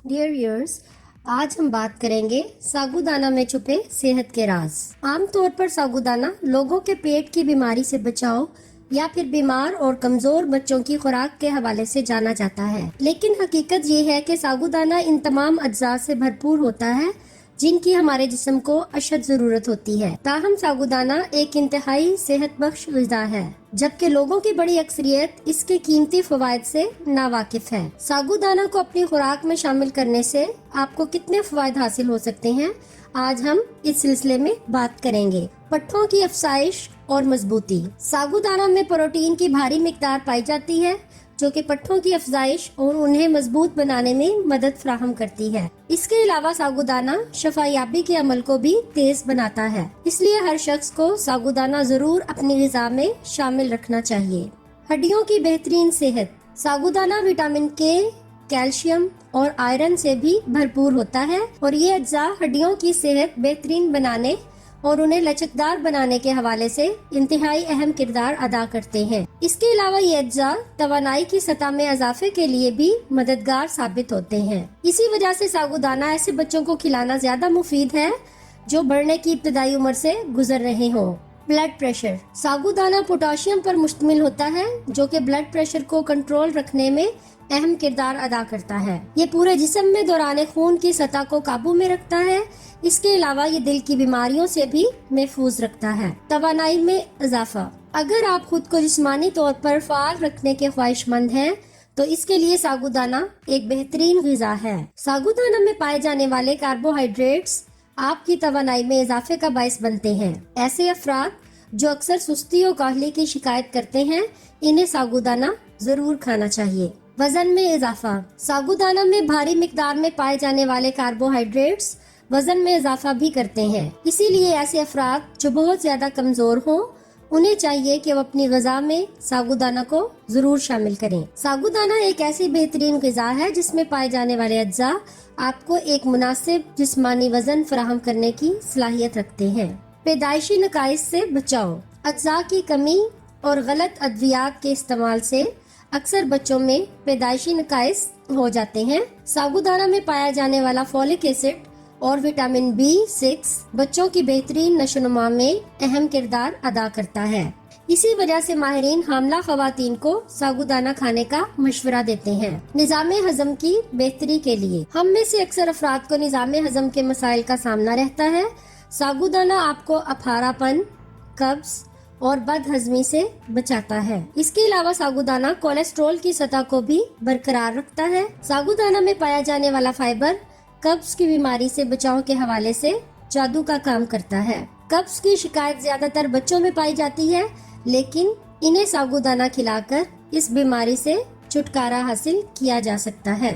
Dear viewers, आज हम बात करेंगे साबूदाना में छुपे सेहत के राज। आमतौर पर साबूदाना लोगों के पेट की बीमारी से बचाव या फिर बीमार और कमजोर बच्चों की खुराक के हवाले से जाना जाता है, लेकिन हकीकत ये है कि साबूदाना इन तमाम अज्जा से भरपूर होता है जिनकी हमारे जिस्म को अशद जरूरत होती है। ताहम साबूदाना एक इंतहाई सेहत बख्श ग़िज़ा है, जबकि लोगों की बड़ी अक्सरियत इसके कीमती फवायद से नावाकिफ है। साबूदाना को अपनी खुराक में शामिल करने से आपको कितने फवायद हासिल हो सकते हैं, आज हम इस सिलसिले में बात करेंगे। पट्ठों की अफसाइश और मजबूती। साबूदाना में प्रोटीन की भारी मिकदार पाई जाती है जो कि पट्ठों की अफजाइश और उन्हें मजबूत बनाने में मदद फराहम करती है। इसके अलावा साबूदाना शफायाबी के अमल को भी तेज बनाता है, इसलिए हर शख्स को साबूदाना जरूर अपनी ग़िज़ा में शामिल रखना चाहिए। हड्डियों की बेहतरीन सेहत। साबूदाना विटामिन के, कैल्शियम और आयरन से भी भरपूर होता है और ये अज्जा हड्डियों की सेहत बेहतरीन बनाने और उन्हें लचकदार बनाने के हवाले से इंतहाई अहम किरदार अदा करते हैं। इसके अलावा ये अज्जा तवानाई की सतह में इजाफे के लिए भी मददगार साबित होते हैं। इसी वजह से साबूदाना ऐसे बच्चों को खिलाना ज्यादा मुफीद है जो बढ़ने की इब्तदाई उम्र से गुजर रहे हों। Blood pressure. साबूदाना पोटाशियम पर मुश्तमिल होता है जो कि ब्लड प्रेशर को कंट्रोल रखने में अहम किरदार अदा करता है। ये पूरे जिस्म में दौरान खून की सतह को काबू में रखता है। इसके अलावा ये दिल की बीमारियों से भी महफूज रखता है। तवानाई में इजाफा। अगर आप खुद को जिस्मानी तौर पर फाल रखने के ख्वाहिशमंद हैं तो इसके लिए साबूदाना एक बेहतरीन ग़िज़ा है। साबूदाना में पाए जाने वाले कार्बोहाइड्रेट्स आपकी तवानाई में इजाफे का बायस बनते हैं। ऐसे अफराद जो अक्सर सुस्ती और काहली की शिकायत करते हैं, इन्हें साबूदाना जरूर खाना चाहिए। वजन में इजाफा। साबूदाना में भारी मिकदार में पाए जाने वाले कार्बोहाइड्रेट्स वजन में इजाफा भी करते हैं, इसीलिए ऐसे अफराद जो बहुत ज्यादा कमजोर हों उन्हें चाहिए कि वो अपनी ग़िज़ा में साबूदाना को जरूर शामिल करें। साबूदाना एक ऐसी बेहतरीन ग़िज़ा है जिसमें पाए जाने वाले अज्जा आपको एक मुनासिब जिस्मानी वजन फराहम करने की सलाहियत रखते हैं। पैदाइशी नकाइस से बचाओ। अज्जा की कमी और गलत अद्वियात के इस्तेमाल से अक्सर बच्चों में पैदाइशी नकाइस हो जाते हैं। साबूदाना में पाया जाने वाला फोलिक एसिड और विटामिन B6 बच्चों की बेहतरीन नशोनुमा में अहम किरदार अदा करता है। इसी वजह से माहिरीन हामला खवातीन को साबूदाना खाने का मशवरा देते हैं निज़ाम हजम की बेहतरी के लिए। हम में से अक्सर अफराद को निज़ाम हजम के मसाइल का सामना रहता है। साबूदाना आपको अफारापन, कब्ज और बदहजमी से बचाता है। इसके अलावा साबूदाना कोलेस्ट्रॉल की सतह को भी बरकरार रखता है। साबूदाना में पाया जाने वाला फाइबर कब्ज की बीमारी से बचाव के हवाले से जादू का काम करता है। कब्ज की शिकायत ज्यादातर बच्चों में पाई जाती है, लेकिन इन्हें साबूदाना खिलाकर इस बीमारी से छुटकारा हासिल किया जा सकता है।